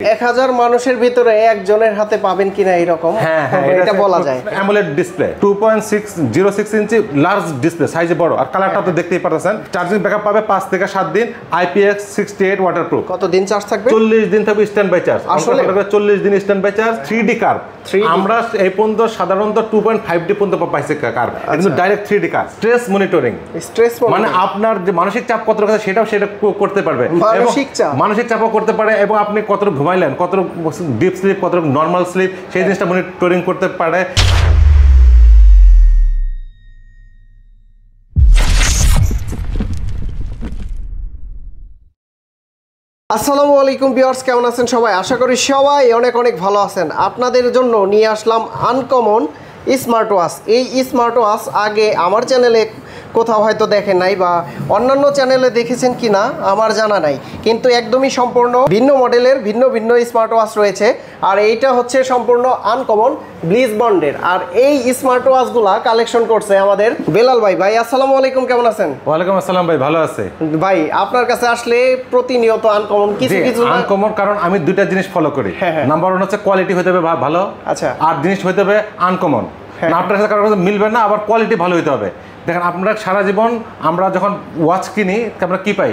1000 মানুষের ভিতরে একজনের হাতে পাবেন কিনা এরকম এটা বলা যায়। অ্যামোলেড ডিসপ্লে 2.606 ইঞ্চি লার্জ ডিসপ্লে, সাইজে বড়, আর কালারটা তো দেখতেই পাচ্ছেন। চার্জিং ব্যাকআপ পাবে 5 থেকে 7 দিন, IPX68 ওয়াটারপ্রুফ। কত দিন চার্জ থাকবে? 40 দিন থাকবে স্ট্যান্ড বাই চার্জ। আসলে 40 দিন স্ট্যান্ড বাই চার্জ। 3D কার আমরা এই পর্যন্ত সাধারণত 2.5D পর্যন্ত পাইছে কার, কিন্তু ডাইরেক্ট 3D কার। স্ট্রেস মনিটরিং, মানে আপনার যে মানসিক চাপ কত আছে সেটা করতে পারবে, মানসিক চাপও করতে পারে, এবং আপনি কত ঘুমাইলেন, কত ডিপ স্লিপ, কত নর্মাল স্লিপ, সেই জিনিসটা মনিটরিং করতে পারে। আসসালামু আলাইকুম ভিউয়ার্স, কেমন আছেন সবাই? আশা করি সবাই অনেক অনেক ভালো আছেন। আপনাদের জন্য নিয়ে আসলাম আনকমন স্মার্ট ওয়াচ। এই স্মার্ট ওয়াচ আগে আমার চ্যানেলে কোথাও হয়তো দেখেন নাই, বা অন্যান্য চ্যানেলে দেখেছেন কি না আমার জানা নাই, কিন্তু একদমই সম্পূর্ণ ভিন্ন মডেলের ভিন্ন ভিন্ন স্মার্ট ওয়াচ রয়েছে। আর এইটা হচ্ছে সম্পূর্ণ আনকমন ব্লিজ বন্ডের। আর এই স্মার্ট ওয়াচগুলা কালেকশন করছে আমাদের বেলাল ভাই। ভাই আসসালামু আলাইকুম, কেমন আছেন? ওয়ালাইকুম আসসালাম ভাই, ভালো আছে ভাই। আপনার কাছে আসলে প্রতিনিয়ত আনকমন কিছু আনকমন, কারণ আমি দুইটা জিনিস ফলো করি। নাম্বার 1 হচ্ছে কোয়ালিটি হতে হবে ভালো, আচ্ছা, আর জিনিস হতে হবে আনকমন। না আপনার সাথে কারোর সাথে মিলবে না, আবার কোয়ালিটি ভালো হতে হবে। দেখেন, আমরা সারা জীবন আমরা যখন ওয়াচ কিনি আমরা কি পাই?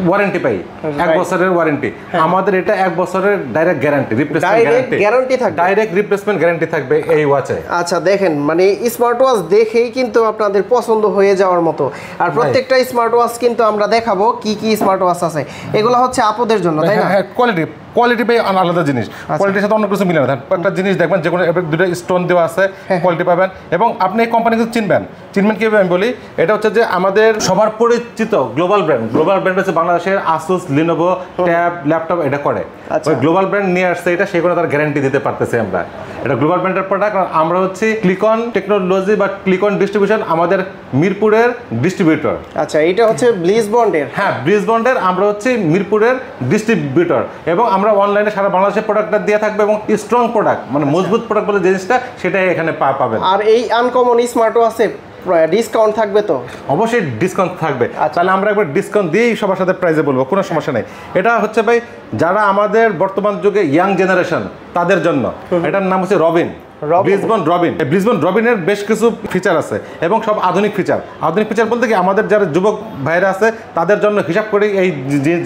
ওয়ারেন্টি পাই, 1 বছরের ওয়ারেন্টি। আমাদের এটা 1 বছরের ডাইরেক্ট গ্যারান্টি, রিপ্লেসমেন্ট গ্যারান্টি থাকবে, ডাইরেক্ট রিপ্লেসমেন্ট গ্যারান্টি থাকবে এই ওয়াচে। আচ্ছা দেখেন, মানে স্মার্ট ওয়াচ দেখেই কিন্তু আপনাদের পছন্দ হয়ে যাওয়ার মতো। আর প্রত্যেকটা স্মার্ট ওয়াচ কিন্তু আমরা দেখাবো কি কি স্মার্ট ওয়াচ আছে। এগুলো হচ্ছে আপুদের জন্য, তাই না? হ্যাঁ, কোয়ালিটি পাই আলাদা জিনিস, কোয়ালিটির সাথে অন্য কিছু মিলে না। একটা জিনিস দেখবেন, যে কোনো দুটো স্টোন দেওয়া আছে, কোয়ালিটি পাবেন। এবং আপনি এই কোম্পানি কিন্তু চিনবেন কীভাবে আমি বলি। এটা হচ্ছে যে আমাদের সবার পরিচিত গ্লোবাল ব্র্যান্ড হচ্ছে বাংলাদেশের আসুস, লিনোভো, ট্যাব, ল্যাপটপ এটা করে। ওই গ্লোবাল ব্র্যান্ড নিয়ে আসছে এটা, সেই কোনো তার গ্যারান্টি দিতে পারতেছে আমরা। এটা গ্লোবাল ব্র্যান্ডের প্রোডাক্ট। আমরা হচ্ছে ক্লিকন টেকনোলজি বা ক্লিকন ডিস্ট্রিবিউশন আমাদের মিরপুরের ডিস্ট্রিবিউটর। আচ্ছা, এটা হচ্ছে ব্লিজ বন্ডের। হ্যাঁ, ব্লিজ বন্ডের আমরা হচ্ছে মিরপুরের ডিস্ট্রিবিউটর, এবং আমরা অনলাইনে সারা বাংলাদেশের প্রোডাক্টটা দিয়ে থাকবে, এবং স্ট্রং প্রোডাক্ট, মানে মজবুত প্রোডাক্ট বলে জিনিসটা, সেটাই এখানে পাবেন। আর এই আনকমন স্মার্ট ওয়াচে ডিসকাউন্ট থাকবে তো? অবশ্যই ডিসকাউন্ট থাকবে। তাহলে আমরা একবার ডিসকাউন্ট দিয়েই সবার সাথে প্রাইসে বলবো, কোনো সমস্যা নেই। এটা হচ্ছে ভাই, যারা আমাদের বর্তমান যুগে ইয়াং জেনারেশন তাদের জন্য। এটার নাম হচ্ছে ব্লিজবন রবিনের বেশ কিছু ফিচার আছে, এবং সব আধুনিক ফিচার বলতে কি আমাদের যারা যুবক ভাইরা আছে তাদের জন্য হিসাব করে এই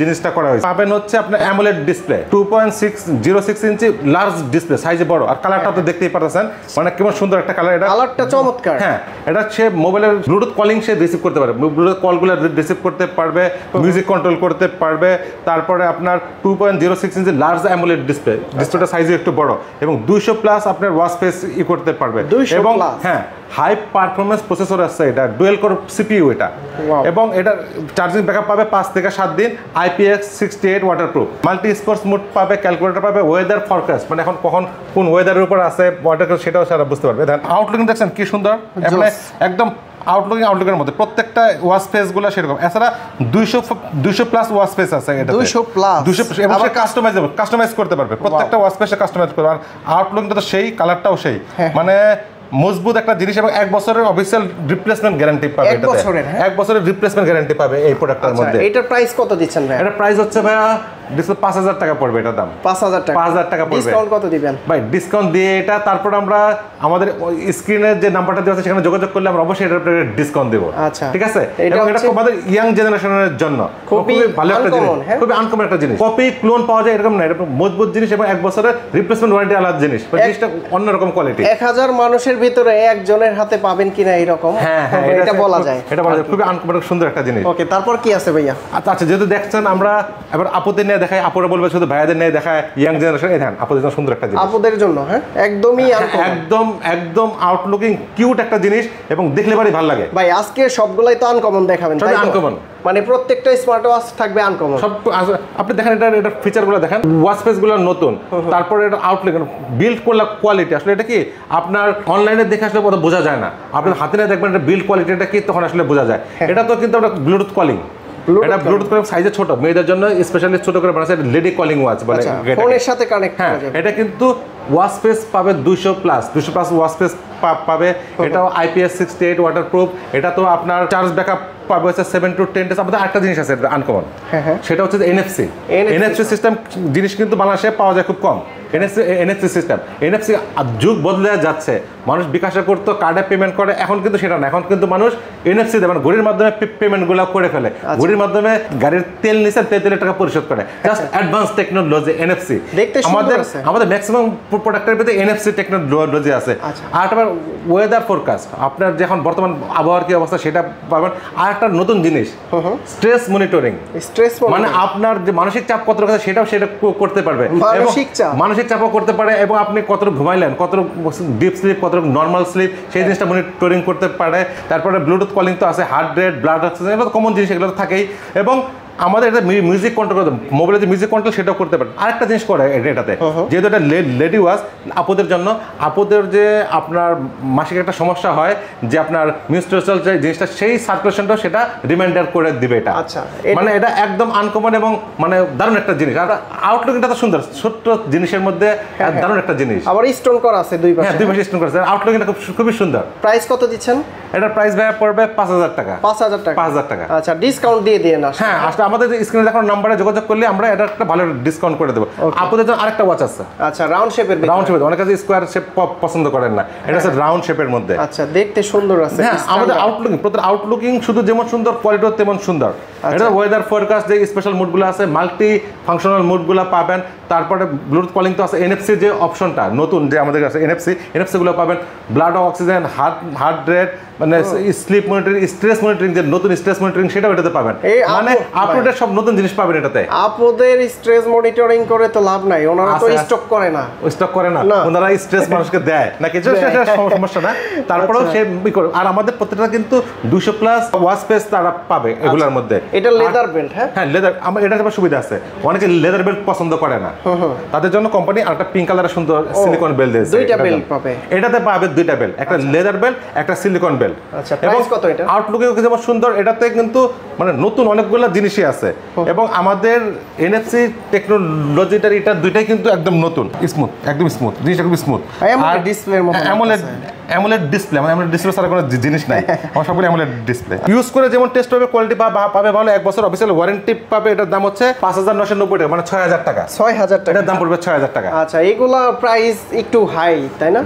জিনিসটা করা হয়েছে। পাবেন হচ্ছে আপনার অ্যামোলেড ডিসপ্লে 2.606 ইঞ্চি লার্জ ডিসপ্লে, সাইজে বড়, আর কালারটা তো দেখতেই পাচ্ছেন, মানে কেমন সুন্দর একটা কালার। এটা কালারটা চমৎকার। হ্যাঁ, এটা সে মোবাইলের ব্লুটুথ কলিং সে রিসিভ করতে পারবে, ব্লুটুথ কলগুলো রিসিভ করতে পারবে, মিউজিক কন্ট্রোল করতে পারবে। তারপরে আপনার 2.06 ইঞ্চি লার্জ অ্যামোলেড ডিসপ্লেটা সাইজে একটু বড়, এবং 200+ আপনার ওয়াচ করতে পারবে। এবং হ্যাঁ, হাই পারফরমেন্স প্রসেসর আছে, এটা ডুয়েল কোর সিপিইউ এটা। এবং এটা চার্জিং ব্যাকআপ পাবে 5 থেকে 7 দিন, IPX68 waterproof. Multi sports mode পাবে, ক্যালকুলেটর পাবে, ওয়েদার ফরকাস্ট, মানে এখন কখন কোন ওয়েদারের উপর আছে ওয়াটার, সেটাও সারা বুঝতে পারবে। আউটলুকিং দেখছেন কি সুন্দর, একদম আউটলুকের মধ্যে প্রত্যেকটা ওয়াচ ফেসগুলো সেরকম। এছাড়া 200+ ওয়াচ ফেস আছে, এটা 200+, এবং কাস্টমাইজ করতে পারবে, প্রত্যেকটা ওয়াচ ফেসে কাস্টমাইজ করবে। আর আউটলুকটা তো সেই, কালারটাও সেই, মানে মজবুত একটা জিনিস। এবং 1 বছরের অফিসিয়াল রিপ্লেসমেন্ট গ্যারান্টি পাবে, 1 বছরের রিপ্লেসমেন্ট গ্যারান্টি পাবে এই প্রোডাক্টের মধ্যে। এটার প্রাইস কত দিচ্ছেন ভাই? এটার প্রাইস হচ্ছে ভাইয়া 5000 টাকা পড়বে, এটার দাম 5000 টাকা পড়বে। ডিসকাউন্ট কত দিবেন ভাই? ডিসকাউন্ট দিয়ে এটা, তারপর আমরা আমাদের স্ক্রিনে যে নাম্বারটা দেওয়া আছে সেখানে যোগাযোগ করলে আমরা অবশ্যই এটার উপরে ডিসকাউন্ট দেব, আচ্ছা ঠিক আছে? এবং এটা আমাদের ইয়াং জেনারেশনের জন্য খুবই ভালো একটা জিনিস, খুবই আনকমন একটা জিনিস। কপি ক্লোন পাওয়া যায় এরকম না, এটা মজবুত জিনিস, এবং 1 বছরের রিপ্লেসমেন্ট ওয়ারেন্টি আলাদা জিনিস, জিনিসটা অন্যরকম কোয়ালিটি। 1000 মানুষের ভিতরে একজনের হাতে পাবেন কিনা এরকম, হ্যাঁ এটা বলা যায়, খুবই আনকমন সুন্দর একটা জিনিস। ওকে, তারপর কি আছে ভাইয়া? আচ্ছা, যেহেতু দেখছেন আমরা এবার আপুদের নিয়ে দেখাই, আপুরা বলবে শুধু ভাইয়াদের নিয়ে দেখায়, ইয়াং জেনারেশন। এই দেখেন আপুদের জন্য সুন্দর একটা জিনিস, আপুদের জন্য। হ্যাঁ, একদমই একদম আউটলুকিং কিউট একটা জিনিস, এবং দেখলে বাড়ি ভালো লাগে। ভাই আজকে সবগুলাই তো আনকমন দেখাবেন, তাই আনকমন, মানে প্রত্যেকটা স্মার্ট ওয়াচ থাকবে আনকমন সব। আপনি দেখেন এটা ফিচারগুলো দেখেন, ওয়াচ ফেসগুলো নতুন, তারপরে এটা আউটলুক, বিল্ড করলা কোয়ালিটি। আসলে এটা কি আপনার অনলাইনে দেখে আসলে বোঝা যায় না, আপনার হাতে নিয়ে দেখবেন এটা বিল্ড কোয়ালিটিটা কি, তখন আসলে বোঝা যায়। এটা তো কিন্তু আমরা ব্লুটুথ কলিং, এটা ব্লুটুথ কলিং সাইজে ছোট, মেয়েদের জন্য স্পেশালি ছোট করে বানাচ্ছে, লেডি কলিং ওয়াচ বলে, ফোনের সাথে কানেক্ট করা যাবে। এটা কিন্তু ওয়াশ স্পেস পাবে 200 প্লাস ওয়াশ স্পেস পাবে। এটাও IPS 68 ওয়াটারপ্রুফ। এটা তো আপনার চার্জ ব্যাকআপ পাবে হচ্ছে 7 to 10 days। আমাদের একটা জিনিস আছে আনকমন, সেটা হচ্ছে NFC সিস্টেম। জিনিস কিন্তু বাংলাদেশে পাওয়া যায় খুব কম। NFC সিস্টেম, NFC যুগ বদলে যাচ্ছে। মানুষ বিকাশে করতো, কার্ডে পেমেন্ট করে, এখন কিন্তু সেটা না। এখন কিন্তু মানুষ NFC দেয়, মানে ঘড়ির মাধ্যমে পেমেন্টগুলো করে ফেলে। ঘড়ির মাধ্যমে গাড়ির তেল নিচে তেলের টাকা পরিশোধ করে। Just advance technology NFC। আমাদের ম্যাক্সিমাম প্রোডাক্টের ভিতরে NFC টেকনোলজি আছে। আর আবার ওয়েদার ফোরকাস্ট, আপনার যখন বর্তমান আবহাওয়ার কি অবস্থা সেটা পাবেন। আর একটা নতুন জিনিস, স্ট্রেস মনিটরিং। মানে আপনার যে মানসিক চাপ কত আছে সেটা করতে পারবে, মানসিক চাপও করতে পারে, এবং আপনি কতটুকু ঘুমাইলেন, কতটুকু ডিপ স্লিপ, কতটুকু নর্মাল স্লিপ, সেই জিনিসটা মনিটরিং করতে পারে। তারপরে ব্লুটুথ কলিং তো আছে, হার্ট রেট, ব্লাড অক্সিজেন, এগুলো কমন জিনিস, এগুলো তো থাকেই। এবং আমাদের এটা মিউজিক কন্ট্রোল করতে, মোবাইলে যে মিউজিক কন্ট্রোল সেটাও করতে পারে। আরেকটা জিনিস করে এটাতে, যেহেতু এটা লেডি ওয়াচ, আপুদের জন্য, আপুদের যে আপনার মাসিক একটা সমস্যা হয়, যে আপনার মিউস্ট্রেশনাল যে জিনিসটা, সেই সার্কুলেশনটাও সেটা রিমাইন্ডার করে দিবে এটা। মানে এটা একদম আনকমন এবং মানে দারুণ একটা জিনিস। আর আউটলুক এটা তো সুন্দর, ছোট্ট জিনিসের মধ্যে দারুণ একটা জিনিস। আবার স্টোন করা আছে দুই পাশে। হ্যাঁ, দুই পাশে স্টোন করা আছে। আউটলুক এটা খুবই সুন্দর। প্রাইস কত দিচ্ছেন? এটার প্রাইস ভাইয়া পড়বে 5000 টাকা। 5000 টাকা? 5000 টাকা। আচ্ছা, ডিসকাউন্ট দিয়ে দিয়ে না? হ্যাঁ, আসলে আমাদের স্ক্রিনে দেখানো নাম্বারে যোগাযোগ করলে আমরা এটা একটা ভালো ডিসকাউন্ট করে দেবো। আপনাদের জন্য আরেকটা ওয়াচ আছে। আচ্ছা, রাউন্ড শেপের। অনেক কাছে স্কোয়ার শেপ পছন্দ করেন না, এটা হচ্ছে রাউন্ড শেপের মধ্যে। আচ্ছা, দেখতে সুন্দর আছে। হ্যাঁ, আমাদের আউটলুকিং শুধু যেমন সুন্দর, কোয়ালিটিও তেমন সুন্দর। এটা ওয়েদার ফোরকাস্ট, যে স্পেশাল মুডগুলো আছে, মাল্টি ফাংশনাল মুডগুলো পাবেন। তারপরে ব্লুটুথ কলিং তো আছে, NFC যে অপশনটা নতুন যে আমাদের কাছে NFC গুলো পাবেন। ব্লাড অক্সিজেন, হার্ট রেট, মানে স্লিপ মনিটরিং, স্ট্রেস মনিটরিং, যে নতুন স্ট্রেস মনিটরিং সেটাও এটাতে পাবেন। মানে আপডেট সব নতুন জিনিস পাবেন এটাতে। আপনাদের স্ট্রেস মনিটরিং করে তো লাভ নাই, ওনারা তো স্টক করে না। ওনারা স্ট্রেস মানুষকে দেয় নাকি, সমস্যা না। তারপরেও সে করে। আর আমাদের প্রত্যেকটা কিন্তু 200 প্লাস ওয়াচ স্পেস তারা পাবে এগুলোর মধ্যে। এটা লেদার বেল্ট? হ্যাঁ, লেদার। আমার এটা একটা সুবিধা আছে, অনেকে লেদার বেল্ট পছন্দ করে না, তাদের জন্য কোম্পানি আরেকটা পিঙ্ক কালারের সুন্দর সিলিকন বেল্ট দিয়েছে। দুইটা বেল্ট পাবে এটাতে? পাবে দুইটা বেল্ট, একটা লেদার বেল্ট, একটা সিলিকন বেল্ট। আচ্ছা, প্রাইস কত এটা? আউটলুকে যেমন সুন্দর, এটাতে কিন্তু মানে নতুন অনেকগুলো জিনিসই আছে। এবং আমাদের NFC টেকনোলজিটার এটা দুইটাই কিন্তু একদম নতুন, স্মুথ, একদম স্মুথ জিনিস, একদম স্মুথ। আর ডিসপ্লের মতো অ্যামোলেড ডিসপ্লে, মানে অ্যামোলেড ডিসপ্লে ছাড়া কোনো জিনিস নাই। আমার সবগুলো অ্যামোলেড ডিসপ্লে ইউজ করে যেমন টেস্ট হবে, কোয়ালিটি পাবে ভালো, 1 বছর অফিসিয়াল ওয়ারেন্টি পাবে। এটার দাম হচ্ছে 5990 টাকা, মানে 6000 টাকা। 6000 টাকা এটার দাম পড়বে 6000 টাকা। আচ্ছা, এগুলা প্রাইস একটু হাই, তাই না?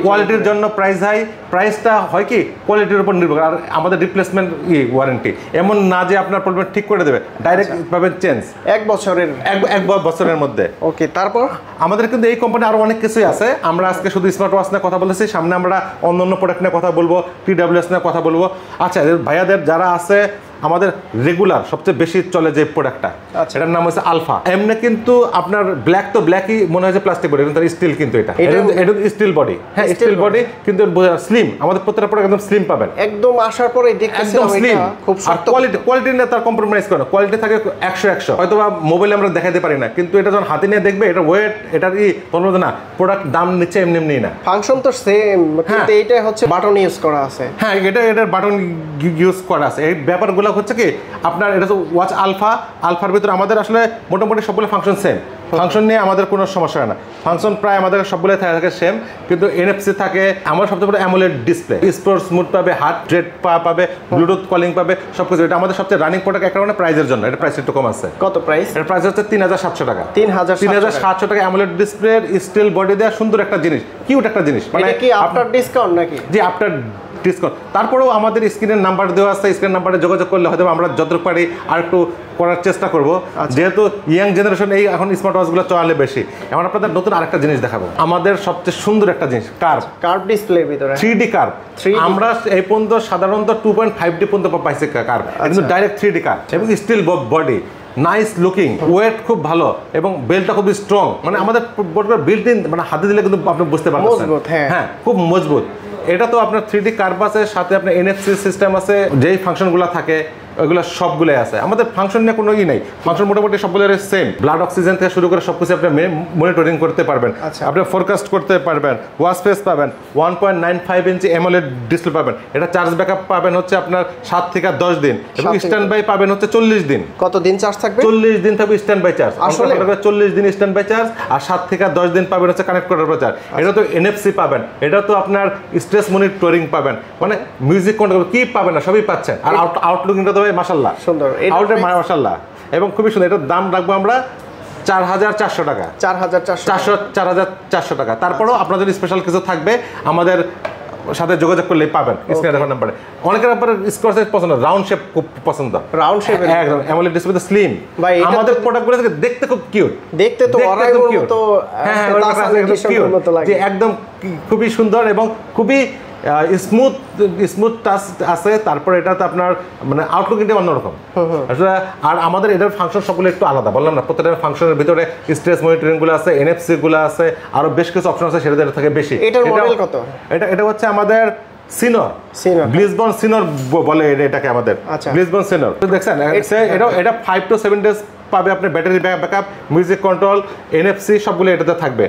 কোয়ালিটির জন্য প্রাইস হাই। প্রাইসটা হয় কি কোয়ালিটির উপর নির্ভর। আর আমাদের রিপ্লেসমেন্ট ওয়ারেন্টি এমন না যে আপনার প্রবলেম ঠিক করে দেবে, ডাইরেক্ট পাবেন চেঞ্জ 1 বছরের, 1 বছরের মধ্যে। ওকে, তারপর আমাদের কিন্তু এই কোম্পানি আরো অনেক কিছুই আছে। আমরা আজকে শুধু স্মার্ট ওয়াচ নিয়ে কথা বলেছি, সামনে আমরা অন্যান্য প্রোডাক্ট নিয়ে কথা বলবো, TWS নিয়ে কথা বলবো। আচ্ছা, ভাইয়াদের যারা আছে, আমাদের রেগুলার সবচেয়ে বেশি চলে যে প্রোডাক্টটা, এটার নাম হচ্ছে আলফা। এমনি কিন্তু আপনার ব্ল্যাক তো ব্ল্যাকই মনে হয় যে প্লাস্টিক বডি, কিন্তু স্টিল, কিন্তু এটা স্টিল বডি। হ্যাঁ, স্টিল বডি, কিন্তু স্লিম। আমাদের প্রত্যেকটা প্রোডাক্ট একদম স্লিম পাবেন। একদম আসার পরে দেখতেছিলাম এটা খুব শক্ত। কোয়ালিটি নিয়ে তার কম্প্রোমাইজ করে না, কোয়ালিটি থাকে 100 হয়তো বা মোবাইলে আমরা দেখাতে পারি না, কিন্তু এটা যখন হাতে নিয়ে দেখবে, এটা ওয়েট, এটার বলবো না প্রোডাক্ট দাম নিচ্ছে এমনি না। ফাংশন তো সেম, কিন্তু এটা হচ্ছে বাটন ইউজ করা আছে। হ্যাঁ, এটার বাটন ইউজ করা আছে। এই ব্যাপারগুলো হচ্ছে কি আপনার, এটা তো ওয়াচ আলফার ভিতরে আমাদের আসলে মোটামুটি সবগুলো ফাংশন সেম। ফাংশন নিয়ে আমাদের কোনো সমস্যা হয় না, ফাংশন প্রায় আমাদের সবগুলো থাকে সেম। কিন্তু NFC থাকে। আমার সবচেয়ে বড় অ্যামোলেড ডিসপ্লে, স্পোর্টস মুড পাবে, হার্ট রেট পাবে, ব্লুটুথ কলিং পাবে, সবকিছু। এটা আমাদের সবচেয়ে রানিং প্রোডাক্ট। এক কারণে প্রাইসের জন্য এটা প্রাইস একটু কম আছে। কত প্রাইস? এর প্রাইস হচ্ছে 3700 টাকা। 3700 টাকা। অ্যামোলেড ডিসপ্লে, স্টিল বডি দেওয়া, সুন্দর একটা জিনিস, কিউট একটা জিনিস। মানে কি আফটার ডিসকাউন্ট নাকি? জি, আফটার ডিসকাউন্ট। তারপরেও আমাদের স্ক্রিনের নাম্বার দেওয়া আছে, স্ক্রিন নাম্বারে যোগাযোগ করলে হয়তো আমরা যতটুকু পারি আর একটু করার চেষ্টা করব। যেহেতু ইয়াং জেনারেশন এই এখন স্মার্ট ওয়াচগুলো চলে বেশি। এখন আপনাদের নতুন আরেকটা জিনিস দেখাবো, আমাদের সবচেয়ে সুন্দর একটা জিনিস, কার্ভ ডিসপ্লের ভিতরে 3D কার্ভ। আমরা এই পর্যন্ত সাধারণত 2.5D পর্যন্ত পাইছি কার্ভ, কিন্তু ডাইরেক্ট 3D কার্ভ এবং steel body, nice looking, weight খুব ভালো, এবং বেল্টটা খুব স্ট্রং। মানে আমাদের বিল্ট ইন, মানে হাতে দিলে কিন্তু আপনি বুঝতে পারছেন। হ্যাঁ, খুব মজবুত। এটা তো আপনার 3D কার্ভ আছে, সাথে আপনার NFC সিস্টেম আছে, যেই ফাংশনগুলো থাকে ওইগুলো সবগুলোই আছে। আমাদের ফাংশন নিয়ে কোনো নাই, ফাংশন মোটামুটি সবগুলোর সেম। ব্লাড অক্সিজেন থেকে শুরু করে সবকিছু আপনি মনিটরিং করতে পারবেন, আপনি ফোরকাস্ট করতে পারবেন, ওয়াচ ফেস পাবেন, 1.95 ইঞ্চি অ্যামোলেড ডিসপ্লে পাবেন। এটা চার্জ ব্যাকআপ পাবেন হচ্ছে আপনার 7 থেকে 10 দিন, এবং স্ট্যান্ড বাই পাবেন হচ্ছে 40 দিন। কত দিন চার্জ থাকবে? 40 দিন থাকবে স্ট্যান্ড বাই চার্জ। আসলে 40 দিন স্ট্যান্ড বাই চার্জ, আর 7 থেকে 10 দিন পাবেন হচ্ছে কানেক্ট করার পর চার্জ। এটা তো এনএফসি পাবেন, এটা তো আপনার স্ট্রেস মনিটরিং পাবেন, মানে মিউজিক কন্ট্রোল কি পাবেন না সবই পাচ্ছেন। আর আউটলুকিংটা তো ভাই মাশাআল্লাহ সুন্দর, আউটলুক মাশাআল্লাহ, এবং খুবই সুন্দর। এটার দাম রাখবো আমরা 4400 টাকা। 4400 টাকা। তারপরেও আপনাদের স্পেশাল কিছু থাকবে, আমাদের সাথে যোগাযোগ করলেই পাবেন। স্ক্রিনে দেখার নাম্বারে অনেকের ব্যাপারে স্কোয়ার সাইজ পছন্দ, রাউন্ড শেপ খুব পছন্দ, রাউন্ড শেপ একদম অ্যামোলেড ডিসপ্লে স্লিম। আমাদের প্রোডাক্টগুলো দেখতে খুব কিউট, দেখতে তো অরাইভেল মতো, হ্যাঁ যে একদম খুবই সুন্দর এবং খুবই স্মুথ টাচ আছে। তারপরে এটাতে আপনার মানে আউটলুকিংটা অন্যরকম। আর আমাদের এটার ফাংশন সবগুলো একটু আলাদা, বললাম না, প্রত্যেকটা ফাংশনের ভিতরে স্ট্রেস মনিটরিং গুলো আছে, এনএফসি গুলো আছে, আরো বেশ কিছু অপশন আছে, সেটা থেকে বেশি। এটার মডেল কত? এটা হচ্ছে আমাদের সিনর, গ্লিসবন সিনর বলে এটাকে আমাদের, গ্লিসবন সিনর। দেখছেন এটা 5 to 7 ডেজ পাবে আপনি, battery backup, music control, NFC সবগুলো এটাতে থাকবে।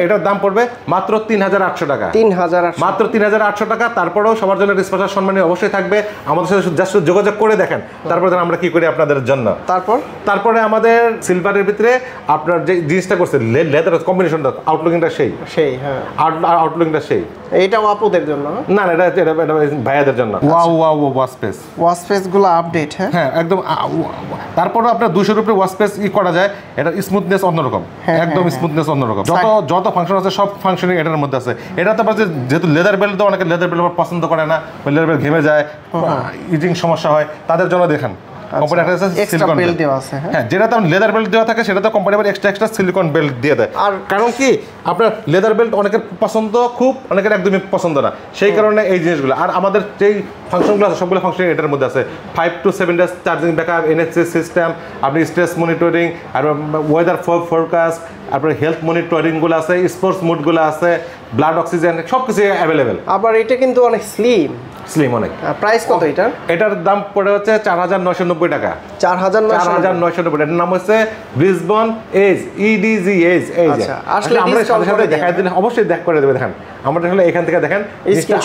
এটার দাম পড়বে মাত্র 3800 টাকা, মাত্র 3800 টাকা। তারপরেও সবার জন্য স্পেশাল সম্মানী অবশ্যই থাকবে। আমাদের সাথে জাস্ট যোগাযোগ করে দেখেন, তারপরে আমরা কি করি আপনাদের জন্য। তারপরে আমাদের সিলভারের ভিতরে আপনার যে জিনিসটা করছে লেদার কম্বিনেশনটা, আউটলুকিংটা সেই হ্যাঁ, আউটলুকিংটা সেই। এইটাও আপুদের জন্য না, এটা ভাইয়াদের জন্য। ওয়াচ স্পেস গুলো আপডেট, হ্যাঁ একদম। তারপরে আপনার 200 এর উপরে ওয়াচ স্পেস করা যায়। এটা স্মুথনেস অন্যরকম, একদম স্মুথনেস অন্যরকম। যত ফাংশন আছে সব ফাংশনই এটার মধ্যে আছে। এটা তো যেহেতু লেদার বেল্ট, তো অনেকে লেদার বেল্ট পছন্দ করে না, লেদার বেল্ট ঘেমে যায়, ইজিং সমস্যা হয়, তাদের জন্য দেখেন কোম্পানি একটা সিলিকন বেল্ট দেওয়া আছে। হ্যাঁ, যেটাতে লেদার বেল্ট দেওয়া থাকে সেটাতে কোম্পানি আবার এক্সট্রা সিলিকন বেল্ট দিয়ে দেয়। আর কারণ কি, আপনার লেদার বেল্ট অনেকের পছন্দ, খুব অনেকের একদমই পছন্দ না, সেই কারণে এই জিনিসগুলো। আর আমাদের যেই ফাংশনগুলো আছে সবগুলো ফাংশন এটার মধ্যে আছে। 5 to 7 days charging backup, NFC system, আপনি স্ট্রেস মনিটরিং, আর ওয়েদার ফোরকাস্ট, তারপরে হেলথ মনিটরিংগুলো আছে, স্পোর্টস মুডগুলো আছে, ব্লাড অক্সিজেন সব কিছু অ্যাভেলেবেল। আবার এটা কিন্তু অনেক স্লিম অনেক। প্রাইস কত এটার? এটার দাম পড়ে হচ্ছে 4990 টাকা। 4990। এটার নাম হচ্ছে ব্রিসবন এজ, EDG এজ। আসলে আমরা সাথে সাথে দেখাই দিলে অবশ্যই দেখ করে দেবে। দেখেন আমরা আসলে এখান থেকে দেখেন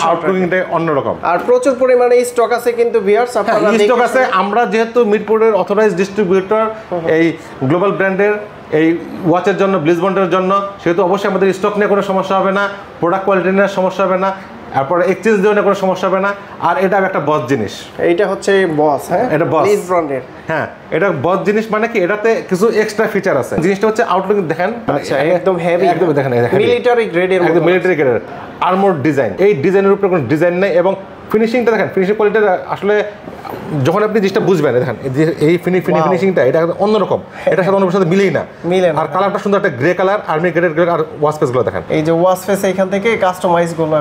আউটলুকিংটা অন্যরকম, আর প্রচুর পরিমাণে স্টক আছে কিন্তু ভিউয়ার্স আপনারা স্টক আছে। আমরা যেহেতু মিরপুরের অথরাইজড ডিস্ট্রিবিউটর এই গ্লোবাল ব্র্যান্ডের এই ওয়াচের জন্য, ব্লিজবন্ডের জন্য, সেহেতু অবশ্যই আমাদের স্টক নিয়ে কোনো সমস্যা হবে না, প্রোডাক্ট কোয়ালিটি নিয়ে সমস্যা হবে না, তারপরে এক্সচেঞ্জ দেওয়া কোনো সমস্যা হবে না। আর এটা একটা বস জিনিস, এইটা হচ্ছে বস। হ্যাঁ, এটা বস ব্র্যান্ডের। হ্যাঁ, এটা বস জিনিস, মানে কি এটাতে কিছু এক্সট্রা ফিচার আছে। জিনিসটা হচ্ছে আউটলুক দেখেন, আচ্ছা একদম হেভি, একদম দেখেন মিলিটারি গ্রেডের, একদম মিলিটারি গ্রেডের আর্মোর ডিজাইন। এই ডিজাইনের উপরে কোনো ডিজাইন নেই, এবং ফিনিশিংটা দেখেন, ফিনিশিং কোয়ালিটিটা আসলে যখন আপনি জিনিসটা বুঝবেন, দেখেন এই ফিনিশিংটা এটা অন্যরকম, এটার সাথে অন্য সাথে মিলেই না। আর কালারটা সুন্দর, একটা grey colour, army grade grey. আর ওয়াচ ফেসগুলো দেখেন, এই যে ওয়াচ ফেস এখান থেকে কাস্টমাইজ গুলো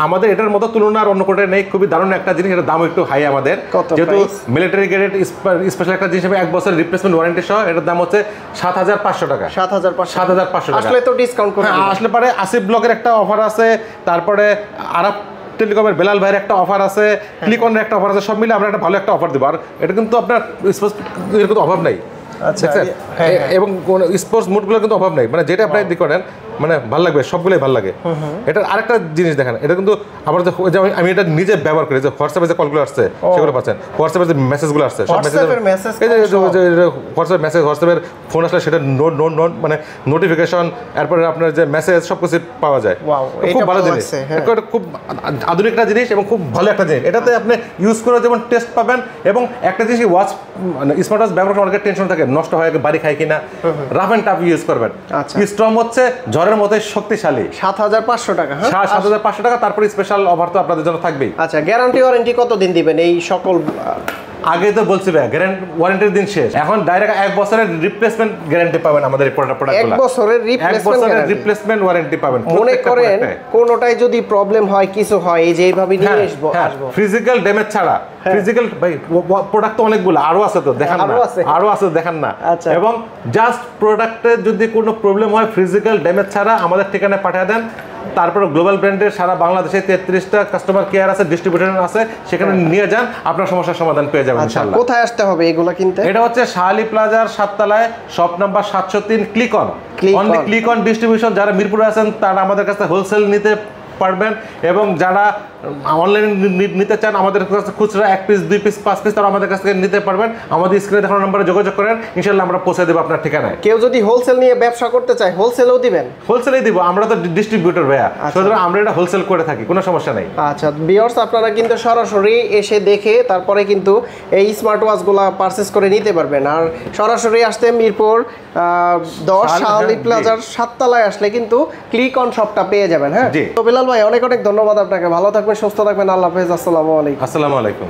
আমাদের এটার মতো তুলনা আর অন্য কোথাও নেই। খুবই দারুণ একটা জিনিস, এটার দাম একটু হাই আমাদের, যেহেতু মিলিটারি গ্রেড স্পেশাল একটা জিনিস হবে, 1 বছরের রিপ্লেসমেন্ট ওয়ারেন্টি সহ। এটার দাম হচ্ছে 7500 টাকা। 7500 টাকা। আসলে তো ডিসকাউন্ট করে আসলে পারে। আসিফ ব্লগের একটা অফার আছে, তারপরে আরব টেলিকমের বেলাল ভাইয়ের একটা অফার আছে, ক্লিকনের একটা অফার আছে, সব মিলে আমরা একটা ভালো একটা অফার দেবো। আর এটা কিন্তু আপনার এর কিন্তু অভাব নাই। আচ্ছা, এবং স্পোর্টস মুডগুলো কিন্তু অভাব নাই, মানে যেটা আপনি দি করেন মানে ভালো লাগবে, সবগুলোই ভালো লাগে। এটা আরেকটা জিনিস দেখেন, এটা কিন্তু আমার যে আমি এটা নিজে ব্যবহার করি, যে হোয়াটসঅ্যাপে যে কলগুলো আসছে সেগুলো পাচ্ছেন, হোয়াটসঅ্যাপের যে মেসেজগুলো আসছে, সব মেসেজ, এই যে হোয়াটসঅ্যাপ মেসেজ, হোয়াটসঅ্যাপের ফোন আসলে সেটা নোট মানে নোটিফিকেশন, এরপরে আপনার যে মেসেজ সব কিছু পাওয়া যায়। খুব ভালো জিনিস, খুব আধুনিক একটা জিনিস এবং খুব ভালো একটা জিনিস। এটাতে আপনি ইউজ করে যেমন টেস্ট পাবেন, এবং একটা জিনিস ওয়াচ মানে স্মার্ট ওয়াচ ব্যবহার করে অনেকের টেনশন থাকে নষ্ট হয়, বাড়ি খায় কিনা, রাফ অ্যান্ড টাফ ইউজ করবেন। স্ট্রং হচ্ছে ঝড়ের মতোই শক্তিশালী। 7500 টাকা। 7500 টাকা। তারপরে স্পেশাল অফার তো আপনাদের জন্য থাকবেই। আচ্ছা, গ্যারান্টি ওয়ারেন্টি কতদিন দিবেন এই সকল? আগে তো বলছি ভাই, ওয়ারেন্টির দিন শেষ, এখন ডাইরেক্ট 1 বছরের রিপ্লেসমেন্ট গ্যারান্টি পাবেন আমাদের এই প্রোডাক্টগুলো। 1 বছরের রিপ্লেসমেন্ট ওয়ারেন্টি পাবেন। মনে করেন কোনোটাই যদি প্রবলেম হয়, কিছু হয়, এই যে এইভাবে নিয়ে আসবো, ফিজিক্যাল ড্যামেজ ছাড়া। ফিজিক্যাল ভাই প্রোডাক্ট তো অনেকগুলো আরো আছে, তো দেখান না, আরো আছে দেখান না। এবং জাস্ট প্রোডাক্টে যদি কোনো প্রবলেম হয়, ফিজিক্যাল ড্যামেজ ছাড়া আমাদের ঠিকানায় পাঠিয়ে দেন, তারপরে গ্লোবাল ব্র্যান্ডের সারা বাংলাদেশে 33টা কাস্টমার কেয়ার আছে, ডিস্ট্রিবিউটর আছে, সেখানে নিয়ে যান, আপনার সমস্যার সমাধান পেয়ে যাবেন ইনশাআল্লাহ। কোথায় আসতে হবে এগুলো কিনতে? এটা হচ্ছে শাহালি প্লাজার 7 তলায়, shop number 703, click on. Only click on distribution. যারা মিরপুরে আছেন তারা আমাদের কাছে হোলসেল নিতে পারবেন, এবং যারা অনলাইনে নিতে চান আমাদের কাছে খুচরা 1 পিস 2 পিস 5 পিস তারা আমাদের কাছ থেকে নিতে পারবেন। আমাদের স্ক্রিনে দেখানো নম্বরে যোগাযোগ করেন, ইনশাআল্লাহ আমরা পৌঁছে দেবো আপনার ঠিকানায়। কেউ যদি হোলসেল নিয়ে ব্যবসা করতে চায় হোলসেলও দিবেন? হোলসেলেই দিব, আমরা তো ডিস্ট্রিবিউটর ভাইয়া, সুতরাং আমরা এটা হোলসেল করে থাকি, কোনো সমস্যা নেই। আচ্ছা ভিউয়ার্স, আপনারা কিন্তু সরাসরি এসে দেখে তারপরে কিন্তু এই স্মার্ট ওয়াচগুলো পারচেজ করে নিতে পারবেন। আর সরাসরি আসতে মিরপুর 10 শাহালি প্লাজার 7 তলায় আসলে কিন্তু ক্লিক অন শপটা পেয়ে যাবেন। হ্যাঁ, তো বিলাল ভাই অনেক অনেক ধন্যবাদ আপনাকে। ভালো থাকবেন, সুস্থ থাকবেন। আল্লাহ হাফেজ। আসসালামু আলাইকুম। আসসালামু আলাইকুম।